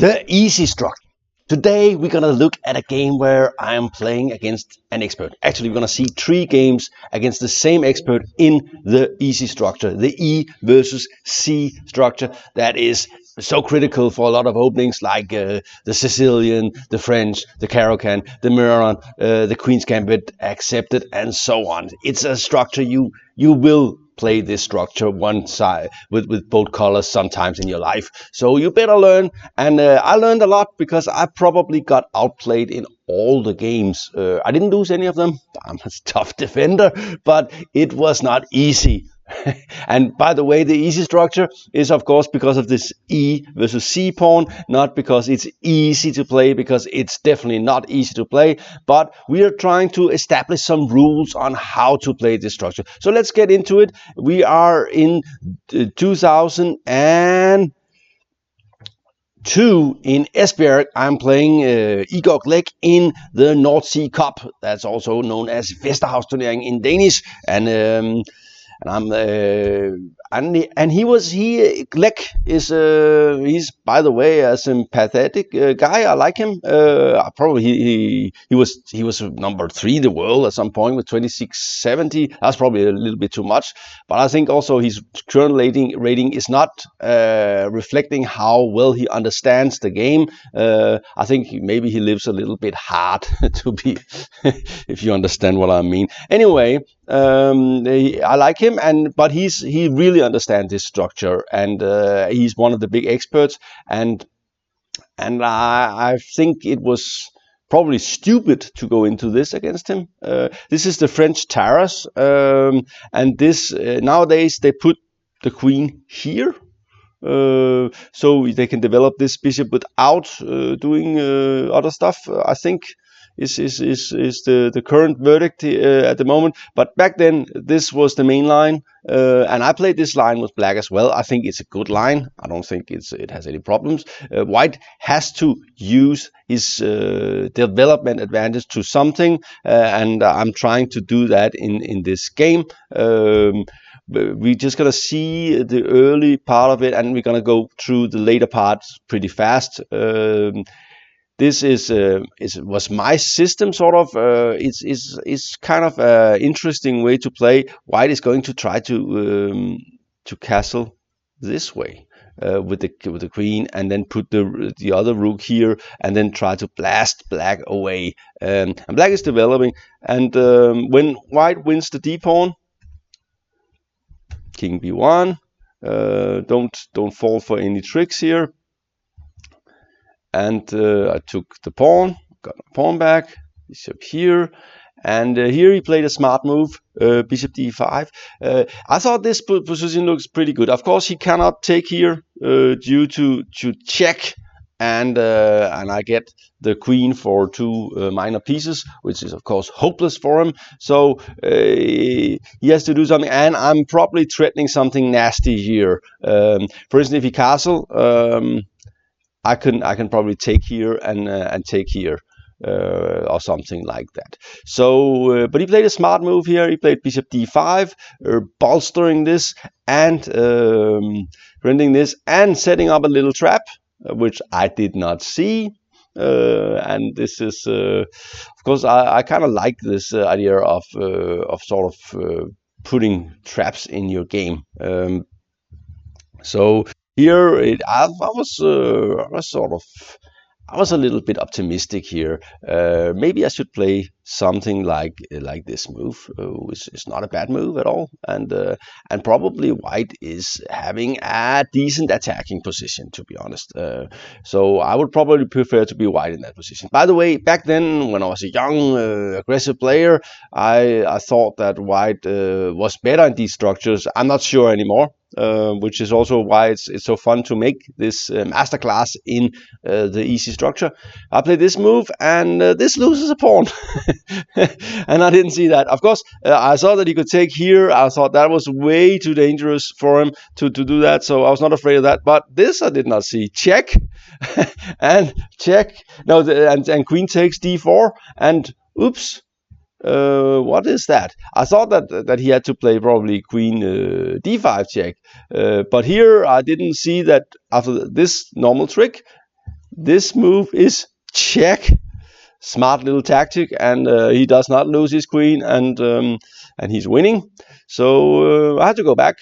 The easy structure. Today we're gonna look at a game where I am playing against an expert. Actually, we're gonna see 3 games against the same expert in the easy structure, the E versus C structure that is so critical for a lot of openings like the Sicilian, the French, the Caro-Can, the Miron, the Queen's Gambit accepted, and so on. It's a structure you will play this structure one side with both colors sometimes in your life, so you better learn. And I learned a lot because I probably got outplayed in all the games. I didn't lose any of them. I'm a tough defender, but it was not easy. And by the way, the easy structure is of course because of this E versus C pawn, not because it's easy to play, because it's definitely not easy to play, but we are trying to establish some rules on how to play this structure. So let's get into it. We are in 2002 in Esbjerg. I'm playing Igor Glek in the North Sea Cup. That's also known as Vesterhavsturnering in Danish. And Glek is he's, by the way, a sympathetic guy. I like him. Probably he was number 3 in the world at some point with 2670. That's probably a little bit too much, but I think also his current rating is not reflecting how well he understands the game. I think maybe he lives a little bit hard to be, if you understand what I mean. Anyway, I like him, but he really understands this structure, and he's one of the big experts, and I think it was probably stupid to go into this against him. This is the French terrace, and this nowadays they put the queen here, so they can develop this bishop without doing other stuff. I think is the current verdict at the moment. But back then this was the main line, and I played this line with black as well. I think it's a good line. I don't think it has any problems. White has to use his development advantage to something, and I'm trying to do that in this game. We're just gonna see the early part of it, and we're gonna go through the later parts pretty fast. This was my system, sort of. It's kind of an interesting way to play. White is going to try to castle this way with the queen, and then put the other rook here, and then try to blast black away. And black is developing, and when white wins the d pawn, king b1. Don't fall for any tricks here. And I took the pawn, got the pawn back, bishop here, and here he played a smart move, bishop d5. I thought this position looks pretty good. Of course, he cannot take here due to check, and I get the queen for 2 minor pieces, which is of course hopeless for him. So he has to do something, and I'm probably threatening something nasty here. For instance, if he castle, I can probably take here and take here, or something like that. So, but he played a smart move here. He played bishop d5, bolstering this and rendering this, and setting up a little trap, which I did not see. And this is, of course, I kind of like this idea of sort of putting traps in your game. So here I was a little bit optimistic here. Maybe I should play something like this move, which is not a bad move at all, and probably white is having a decent attacking position, to be honest. So I would probably prefer to be white in that position. By the way, back then when I was a young aggressive player, I thought that white was better in these structures. I'm not sure anymore. Which is also why it's so fun to make this masterclass in the easy structure. I played this move, and this loses a pawn. And I didn't see that. Of course, I saw that he could take here. I thought that was way too dangerous for him to do that, so I was not afraid of that. But this I did not see. Check and check. No, and queen takes d4, and oops. What is that? I thought that he had to play probably queen d5 check, but here I didn't see that after this normal trick. This move is check. Smart little tactic, and he does not lose his queen, and he's winning. So I had to go back,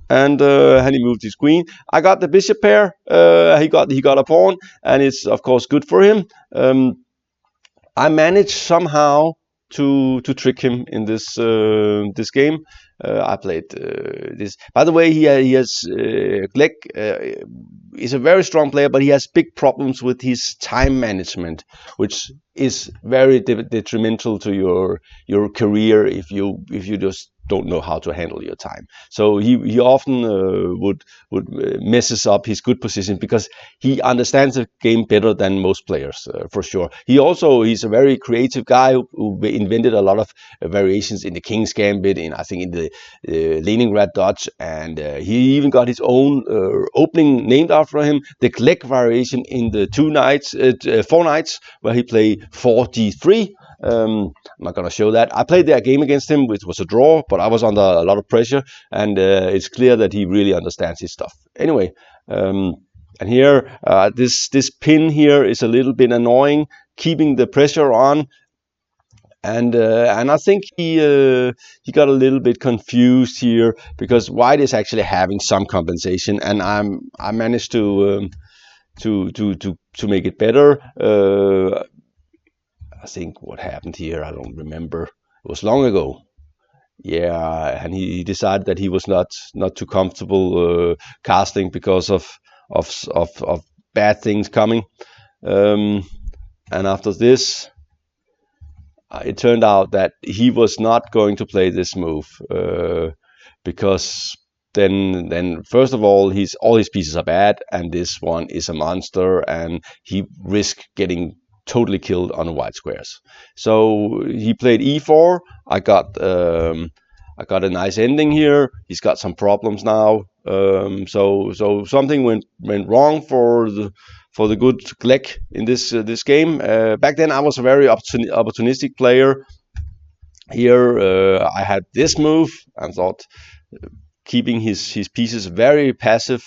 and he moved his queen. I got the bishop pair. He got a pawn, and it's of course good for him. I managed somehow to trick him in this game. I played this. By the way, he has Glek is a very strong player, but he has big problems with his time management, which is very detrimental to your career if you just don't know how to handle your time. So he often would messes up his good position because he understands the game better than most players, for sure. He's a very creative guy who invented a lot of variations in the King's Gambit, I think in the Leningrad Dodge, and he even got his own opening named after him, the Glek variation in the 4 knights, where he played 4d3. I'm not going to show that. I played that game against him, which was a draw, but I was under a lot of pressure, and it's clear that he really understands his stuff. Anyway, and here, this pin here is a little bit annoying, keeping the pressure on, and I think he got a little bit confused here because white is actually having some compensation, and I managed to make it better. I think what happened here, I don't remember. It was long ago. Yeah, and he decided that he was not too comfortable casting because of bad things coming. And after this, it turned out that he was not going to play this move because then first of all, all his pieces are bad, and this one is a monster, and he risked getting totally killed on the white squares. So he played e4. I got a nice ending here. He's got some problems now. So something went wrong for the good Glek in this game. Back then, I was a very opportunistic player. Here, I had this move and thought keeping his pieces very passive,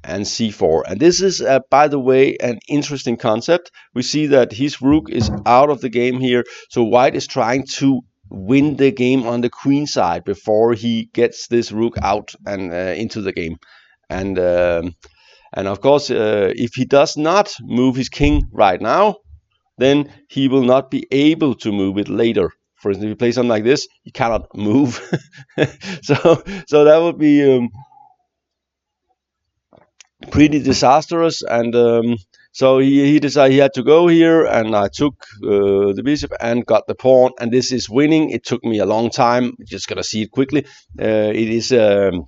and c4. And this is, by the way, an interesting concept. We see that his rook is out of the game here, so white is trying to win the game on the queen side before he gets this rook out and into the game. And of course, if he does not move his king right now, then he will not be able to move it later. For instance, if you play something like this, he cannot move. so that would be pretty disastrous, and so he decided he had to go here, and I took the bishop and got the pawn, and this is winning. It took me a long time. Just gonna see it quickly. It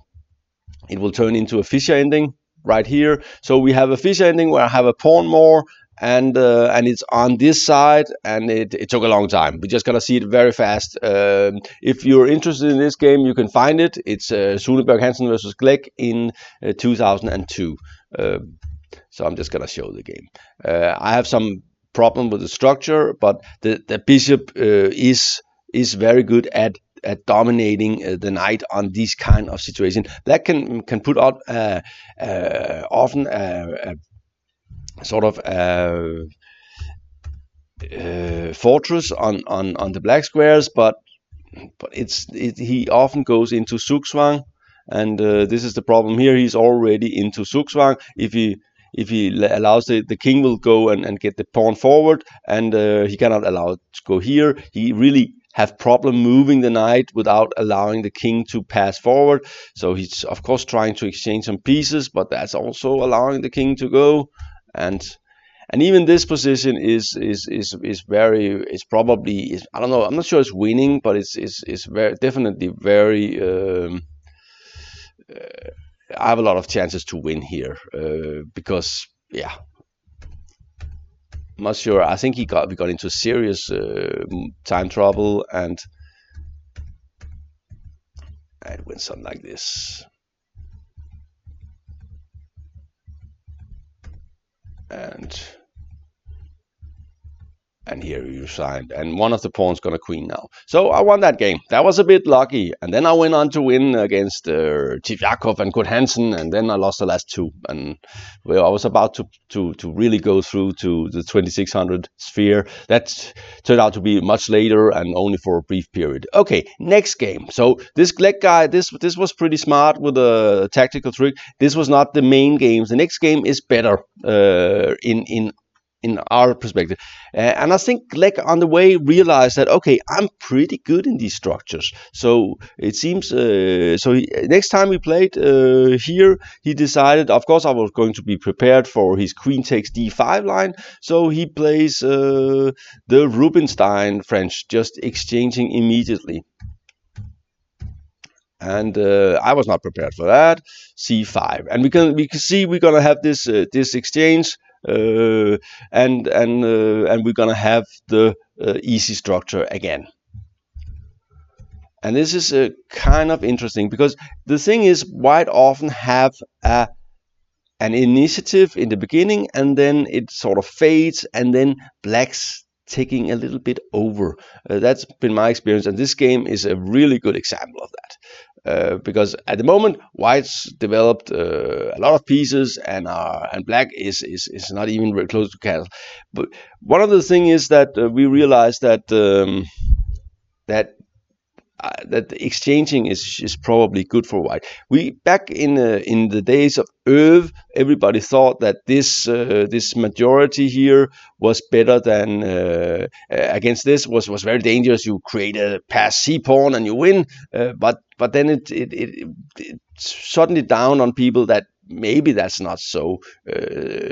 will turn into a Fischer ending right here. So we have a Fischer ending where I have a pawn more, and it's on this side, and it took a long time. We're just gonna see it very fast. If you're interested in this game, you can find it. It's Sune, Berg, Hansen versus Glek in 2002. So I'm just gonna show the game. I have some problem with the structure, but the bishop is very good at dominating the knight on these kind of situations. That can put out often a sort of fortress on the black squares, but he often goes into zugzwang, and this is the problem here. He's already into zugzwang. If he allows the king will go and get the pawn forward, and he cannot allow it to go here. He really have problem moving the knight without allowing the king to pass forward. So he's of course trying to exchange some pieces, but that's also allowing the king to go. And even this position is probably I don't know. I'm not sure it's winning, but it's very definitely very. I have a lot of chances to win here because yeah, I'm not sure. I think we got into serious time trouble, and it went something like this. and here you signed, and one of the pawns got a queen now. So I won that game. That was a bit lucky, and then I went on to win against Chief Yakov and good Hansen, and then I lost the last two, and well, I was about to really go through to the 2600 sphere. That turned out to be much later and only for a brief period. Okay, next game. So this Glek guy, this was pretty smart with a tactical trick. This was not the main game. The next game is better in our perspective. And I think Glek on the way realized that, okay, I'm pretty good in these structures. So it seems, next time we played here, he decided, of course, I was going to be prepared for his queen takes d5 line. So he plays the Rubinstein French, just exchanging immediately. And I was not prepared for that. c5, and we can see we're gonna have this this exchange, and we're gonna have the easy structure again. And this is kind of interesting because the thing is, white often have an initiative in the beginning, and then it sort of fades, and then black's taking a little bit over. That's been my experience, and this game is a really good example of that. Because at the moment, white's developed a lot of pieces, and black is not even very close to castle. But one of the things is that we realized that that the exchanging is probably good for white. We back in the days of Irv, everybody thought that this majority here was better than against this was very dangerous. You create a pass C pawn and you win, but then it suddenly dawned on people that maybe that's not so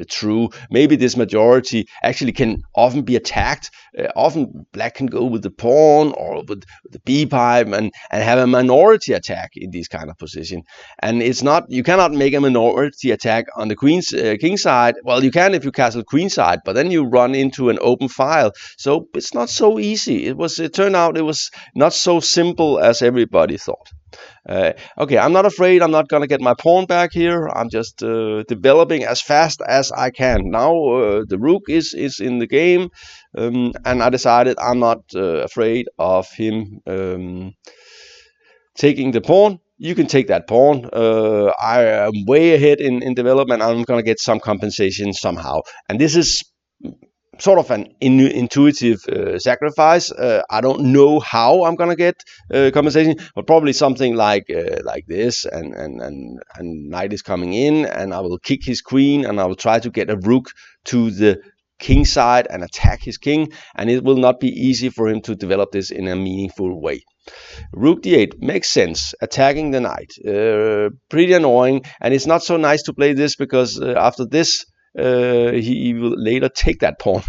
true. Maybe this majority actually can often be attacked. Often black can go with the pawn or with the b pipe and have a minority attack in these kind of position. And it's not, you cannot make a minority attack on the queen's king side. Well, you can if you castle queen side, but then you run into an open file. So it's not so easy. It turned out it was not so simple as everybody thought. Okay, I'm not afraid I'm not going to get my pawn back here. I'm just developing as fast as I can. Now the rook is in the game, and I decided I'm not afraid of him taking the pawn. You can take that pawn. I am way ahead in development. I'm going to get some compensation somehow. And this is sort of an intuitive sacrifice. I don't know how I'm gonna get compensation, but probably something like this, and knight is coming in, and I will kick his queen, and I will try to get a rook to the king side and attack his king, and it will not be easy for him to develop this in a meaningful way. Rook d8 makes sense, attacking the knight. Pretty annoying, and it's not so nice to play this because after this he will later take that pawn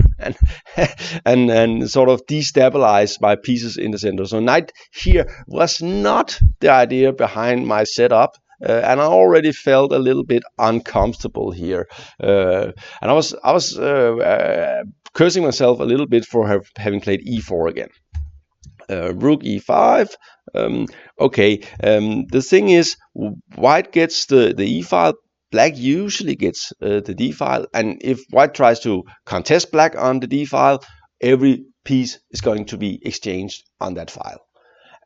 and sort of destabilize my pieces in the center. So knight here was not the idea behind my setup, and I already felt a little bit uncomfortable here, and I was cursing myself a little bit for having played e4 again. Rook e5. Okay, the thing is, white gets the e file. Black usually gets the d file, and if white tries to contest black on the d file, every piece is going to be exchanged on that file.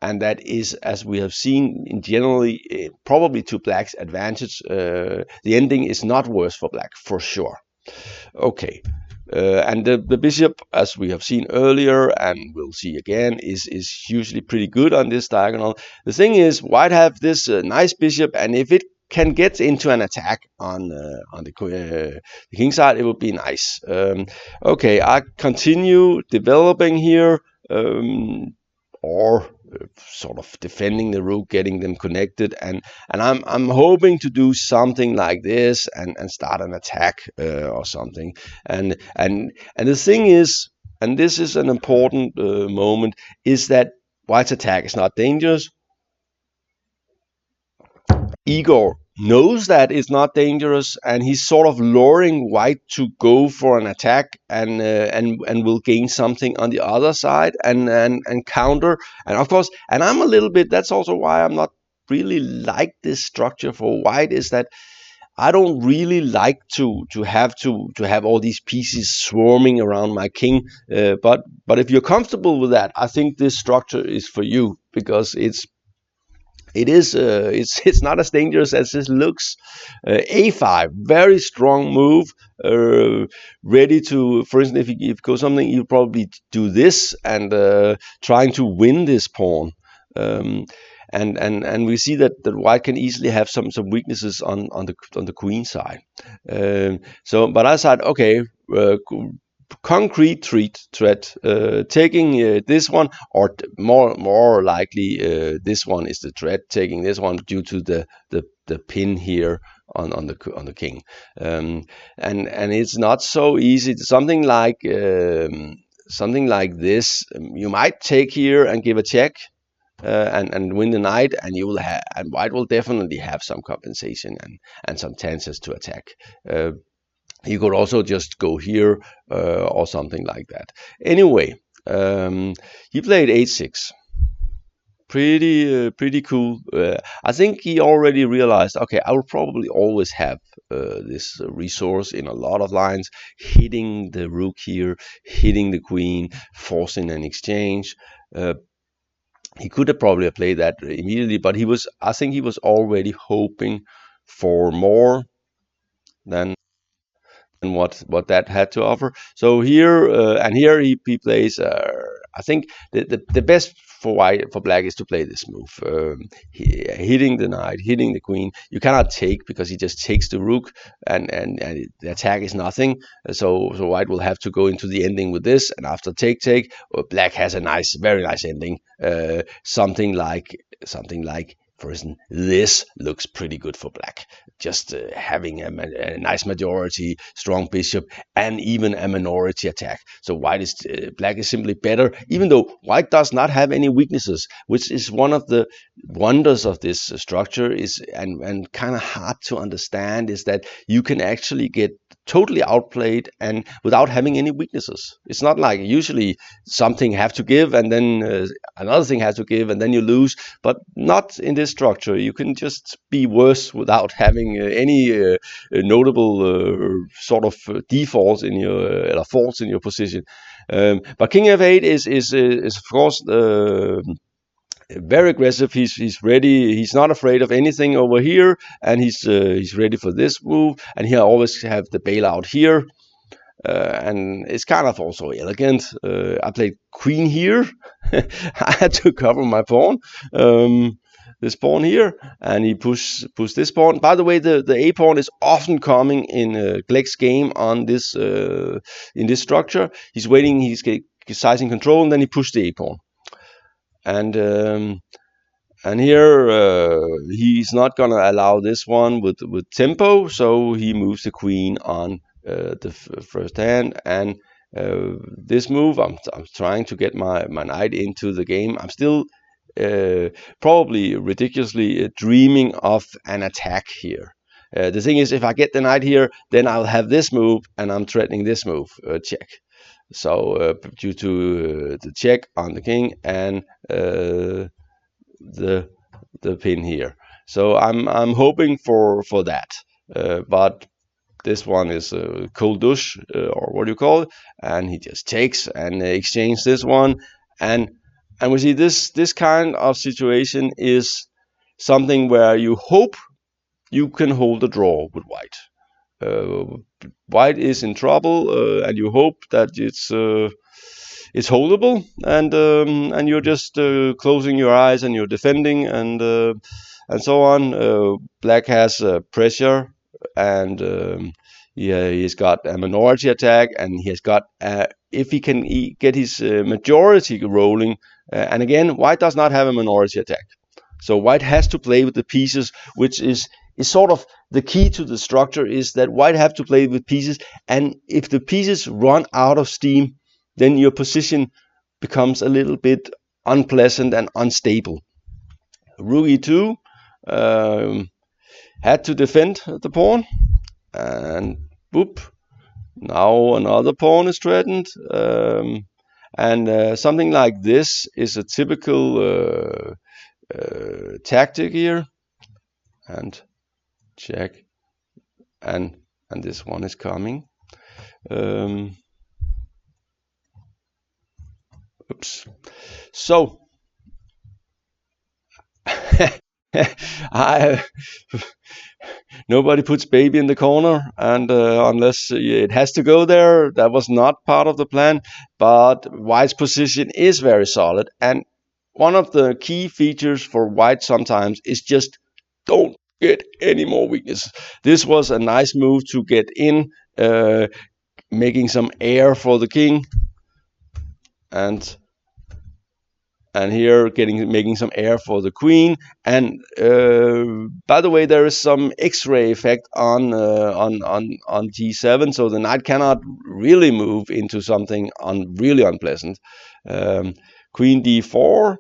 And that is, as we have seen, in generally probably to black's advantage. The ending is not worse for black, for sure. Okay. And the bishop, as we have seen earlier and we'll see again, is usually pretty good on this diagonal. The thing is, white have this nice bishop, and if it can get into an attack on the king side, it would be nice. Okay, I continue developing here, or sort of defending the rook, getting them connected, and I'm hoping to do something like this and start an attack or something. And the thing is, and this is an important moment, is that white's attack is not dangerous. Igor knows that it's not dangerous, and he's sort of luring white to go for an attack, and will gain something on the other side and counter. And of course, and I'm a little bit, that's also why I'm not really like this structure for white, is that I don't really like to have all these pieces swarming around my king. But if you're comfortable with that, I think this structure is for you, because it's not as dangerous as it looks. A5, very strong move. Ready to, for instance, if you go something, you probably do this and trying to win this pawn. Um, and we see that white can easily have some weaknesses on the queen side. But I said, okay, concrete threat, taking this one, or more likely, this one is the threat, taking this one due to the pin here on the king. And it's not so easy. Something like this, you might take here and give a check, and win the knight, and you will have, and white will definitely have some compensation and some chances to attack. You could also just go here, or something like that. Anyway, he played h6. Pretty cool. I think he already realized, okay, I will probably always have this resource in a lot of lines, hitting the rook here, hitting the queen, forcing an exchange. He could have probably played that immediately, but I think he was already hoping for more than what that had to offer. So here, and here he plays. I think the best for black is to play this move, hitting the knight, hitting the queen. You cannot take, because he just takes the rook, and the attack is nothing. So white will have to go into the ending with this, and after take, black has a very nice ending. Something like, for instance, this looks pretty good for black. Just having a nice majority, strong bishop, and even a minority attack. So black is simply better, even though white does not have any weaknesses, which is one of the wonders of this structure, and kind of hard to understand, is that you can actually get totally outplayed and without having any weaknesses. It's not like usually something have to give, and then another thing has to give, and then you lose. But not in this structure. You can just be worse without having any notable defaults in your faults in your position. But king f8 is of course very aggressive. He's ready. He's not afraid of anything over here, and he's ready for this move. And he always have the bailout here. And it's kind of also elegant. I played queen here. I had to cover my pawn, this pawn here, and he pushed this pawn. By the way, the a pawn is often coming in Glek's game on this in this structure. He's waiting. He's sizing control, and then he pushed the a pawn. And here he's not gonna allow this one with tempo, so he moves the queen on the first hand. And this move, I'm trying to get my knight into the game. I'm still probably ridiculously dreaming of an attack here. The thing is, if I get the knight here, then I'll have this move, and I'm threatening this move, check. So due to the check on the king and the pin here. So I'm hoping for that. But this one is cold douche, or what do you call it? And he just takes and exchanges this one. And we see this kind of situation is something where you hope you can hold a draw with white. White is in trouble, and you hope that it's holdable, and you're just closing your eyes, and you're defending, and so on. Black has pressure, and he's got a minority attack, and he has got if he can get his majority rolling. And again, white does not have a minority attack, so white has to play with the pieces, which is sort of the key to the structure, is that white have to play with pieces, and if the pieces run out of steam, then your position becomes a little bit unpleasant and unstable. Rook e2, had to defend the pawn, and boop, now another pawn is threatened. And something like this is a typical tactic here. And check. and this one is coming. Oops. So I nobody puts baby in the corner, and unless it has to go there, that was not part of the plan. But White's position is very solid, and one of the key features for White sometimes is just don't get any more weakness. This was a nice move to get in, making some air for the king, and here making some air for the queen. And by the way, there is some X-ray effect on G7, so the knight cannot really move into something really unpleasant. Queen D4.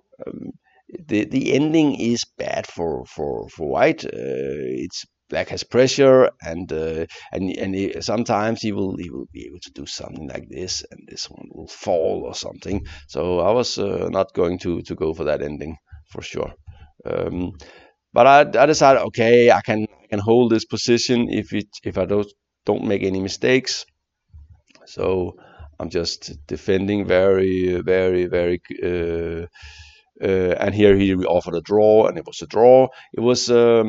The ending is bad for White. It's Black has pressure, and sometimes he will be able to do something like this, and this one will fall or something. So I was not going to go for that ending for sure. But I decided, okay, I can hold this position if I don't make any mistakes. So I'm just defending very, very, very. And here he offered a draw, and it was a draw. It was a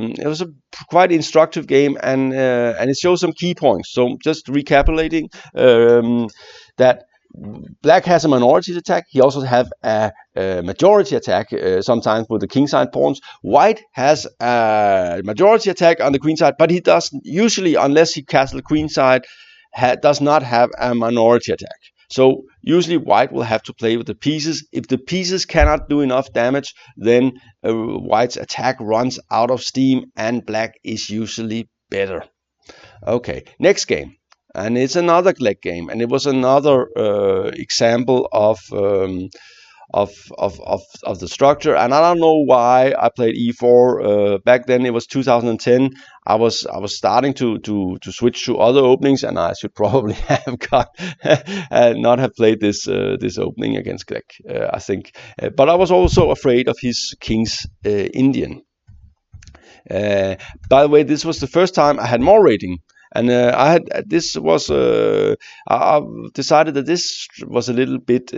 quite instructive game, and it shows some key points. So just recapitulating, that Black has a minority attack. He also have a majority attack, sometimes with the king side pawns. White has a majority attack on the queen side, but he doesn't usually, unless he castles the queen side, does not have a minority attack. So usually White will have to play with the pieces. If the pieces cannot do enough damage, then White's attack runs out of steam, and Black is usually better. Okay, next game. And it's another Glek game, and it was another example of the structure. And I don't know why I played e4. Back then it was 2010. I was starting to switch to other openings, and I should probably have not have played this opening against Glek, I think. But I was also afraid of his King's Indian. By the way, this was the first time I had more rating. And I decided that this was a little bit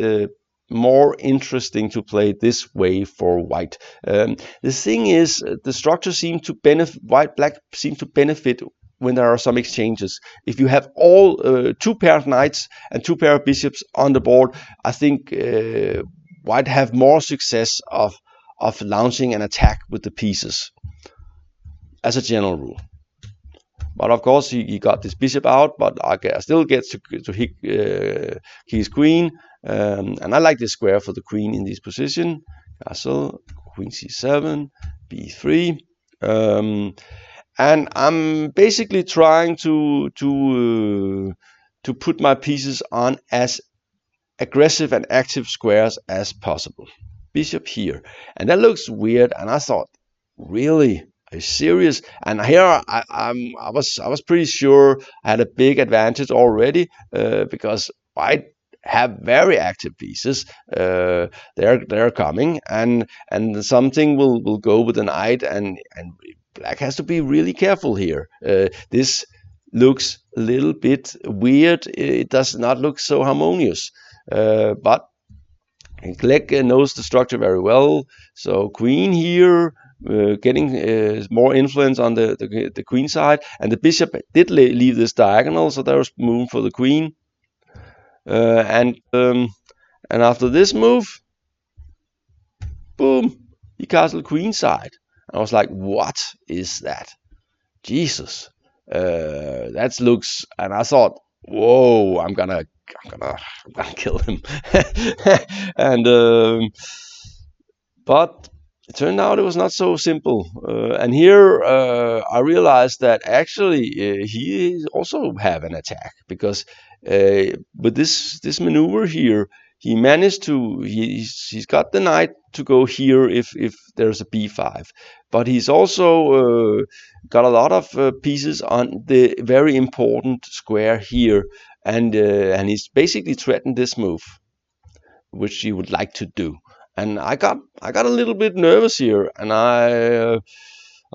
more interesting to play this way for White. The thing is, the structure seemed to benefit Black seemed to benefit when there are some exchanges. If you have all two pair of knights and two pair of bishops on the board, I think White have more success of launching an attack with the pieces, as a general rule. But of course, he got this bishop out, but I still get to hit his queen. And I like this square for the queen in this position. Castle, queen c7, b3. And I'm basically trying to put my pieces on as aggressive and active squares as possible. Bishop here. And that looks weird, and I thought, really? Are you serious? And here I was pretty sure I had a big advantage already, because White have very active pieces. They're coming, and something will go with the knight, and Black has to be really careful here. This looks a little bit weird. It does not look so harmonious, but Glek knows the structure very well. So queen here, getting more influence on the queen side, and the bishop did leave this diagonal, so there was room for the queen. And after this move, boom, he castled queen side. I was like, what is that? Jesus, that looks. And I thought, whoa, I'm gonna kill him. And but it turned out it was not so simple. And here I realized that actually he also have an attack, because with this maneuver here, he managed to he's got the knight to go here if there's a b5, but he's also got a lot of pieces on the very important square here, and he's basically threatened this move, which he would like to do. And I got a little bit nervous here, and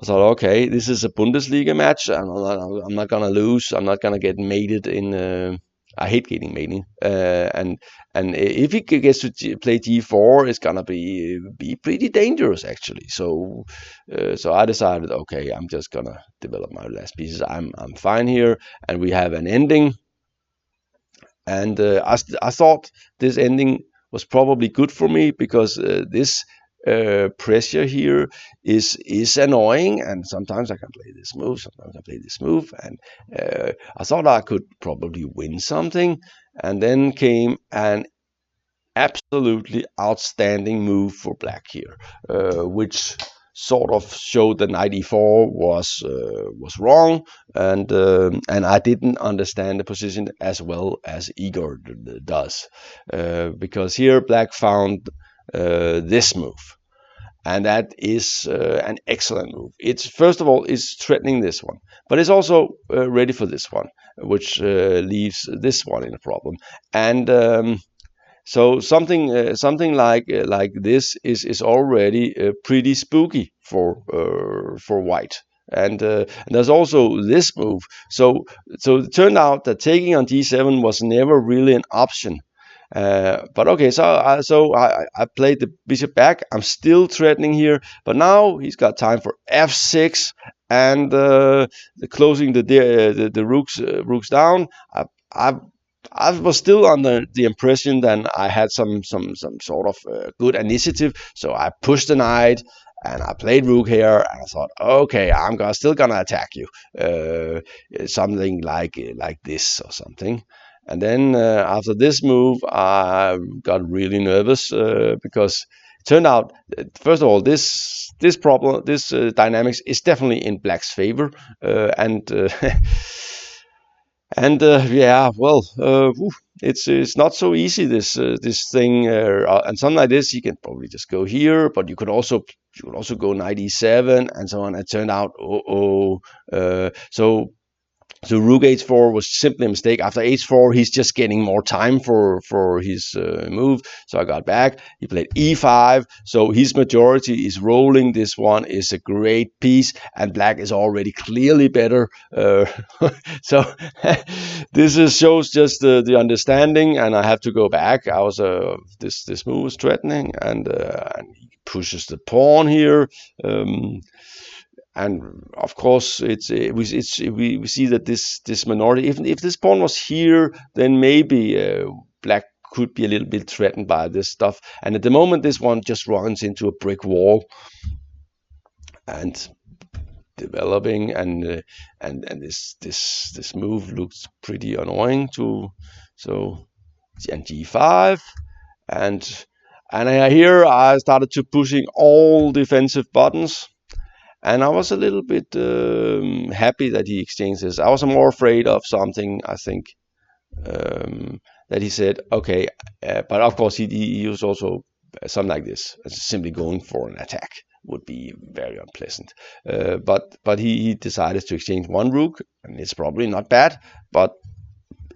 I thought, okay, this is a Bundesliga match, and I'm not gonna lose. I'm not gonna get mated in. I hate getting mated, and if he gets to play G4, it's gonna be pretty dangerous actually. So I decided, okay, I'm just gonna develop my last pieces. I'm fine here, and we have an ending. And I thought this ending was probably good for me because this pressure here is annoying, and sometimes I can play this move, sometimes I play this move, and I thought I could probably win something, and then came an absolutely outstanding move for black here, which sort of showed that knight e4 was wrong, and I didn't understand the position as well as Igor does, because here black found this move, and that is an excellent move. It's first of all is threatening this one, but it's also ready for this one, which leaves this one in a problem, and so something like this is already pretty spooky for white. And there's also this move. So it turned out that taking on d7 was never really an option. But okay, so I played the bishop back. I'm still threatening here, but now he's got time for f6 and closing the rooks down. I, I I was still under the impression that I had some sort of good initiative, so I pushed the knight and I played rook here, and I thought, okay, still gonna attack you, something like this or something. And then after this move, I got really nervous because it turned out, first of all, this problem, this dynamics is definitely in black's favor, and and yeah, well, it's not so easy this thing, and something like this. You can probably just go here, but you could also go knight e7 and so on. It turned out, so rook h4 was simply a mistake. After h4, he's just getting more time for his move. So I got back. He played e5. So his majority is rolling. This one is a great piece, and black is already clearly better. So this shows just the understanding, and I have to go back. I was this move was threatening, and he pushes the pawn here. And of course, we see that this minority, even if this pawn was here, then maybe black could be a little bit threatened by this stuff. And at the moment, this one just runs into a brick wall and developing, and this move looks pretty annoying to. So and g5, and here I started to pushing all defensive buttons. And I was a little bit happy that he exchanged this. I was more afraid of something, I think, that he said, okay, but of course he was also something like this, simply going for an attack would be very unpleasant. But he decided to exchange one rook, and it's probably not bad, but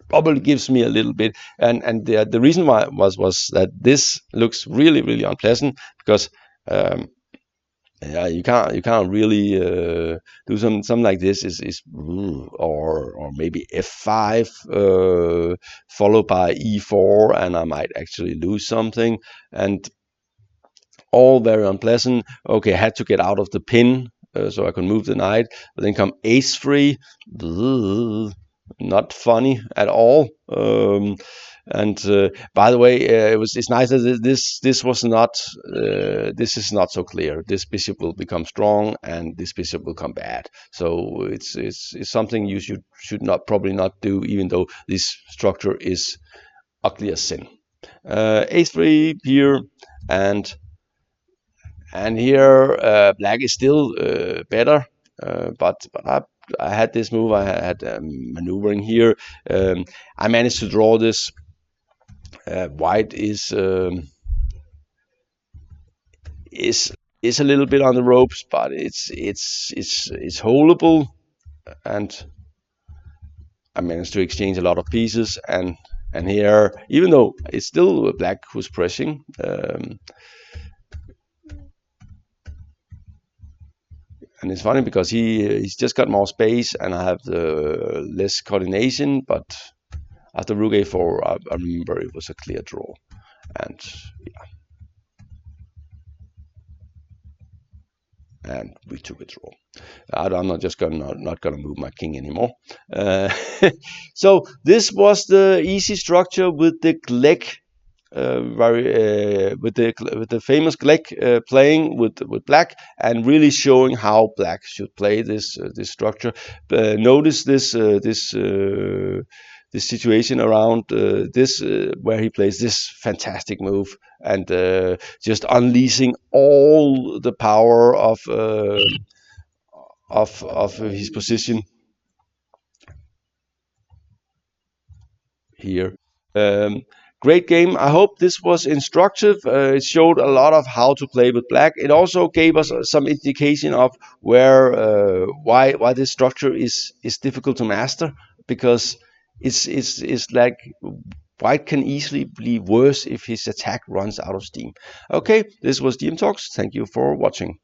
probably gives me a little bit. And the reason why was that this looks really, really unpleasant, because yeah, you can't really do something like this is or maybe f5 followed by e4, and I might actually lose something, and all very unpleasant. Okay, I had to get out of the pin so I could move the knight, but then come ace3. Not funny at all. And by the way, it's nice that this was not this is not so clear. This bishop will become strong, and this bishop will come bad. So it's something you should not probably not do, even though this structure is ugly as sin. A3 here, and here black is still better, but I had this move. I had maneuvering here. I managed to draw this. White is a little bit on the ropes, but it's holdable, and I managed to exchange a lot of pieces. And here, even though it's still black who's pressing, and And it's funny because he's just got more space, and I have less coordination. But after rook a4, I remember it was a clear draw, and and we took a draw. I'm not just not gonna move my king anymore. So this was the easy structure with the Glek. With the famous Glek playing with black, and really showing how black should play this structure. Notice this situation around this where he plays this fantastic move, and just unleashing all the power of his position here. Um, Great game. I hope this was instructive. It showed a lot of how to play with black. It also gave us some indication of where why this structure is difficult to master, because it's like white can easily be worse if his attack runs out of steam. Okay, this was DM Talks. Thank you for watching.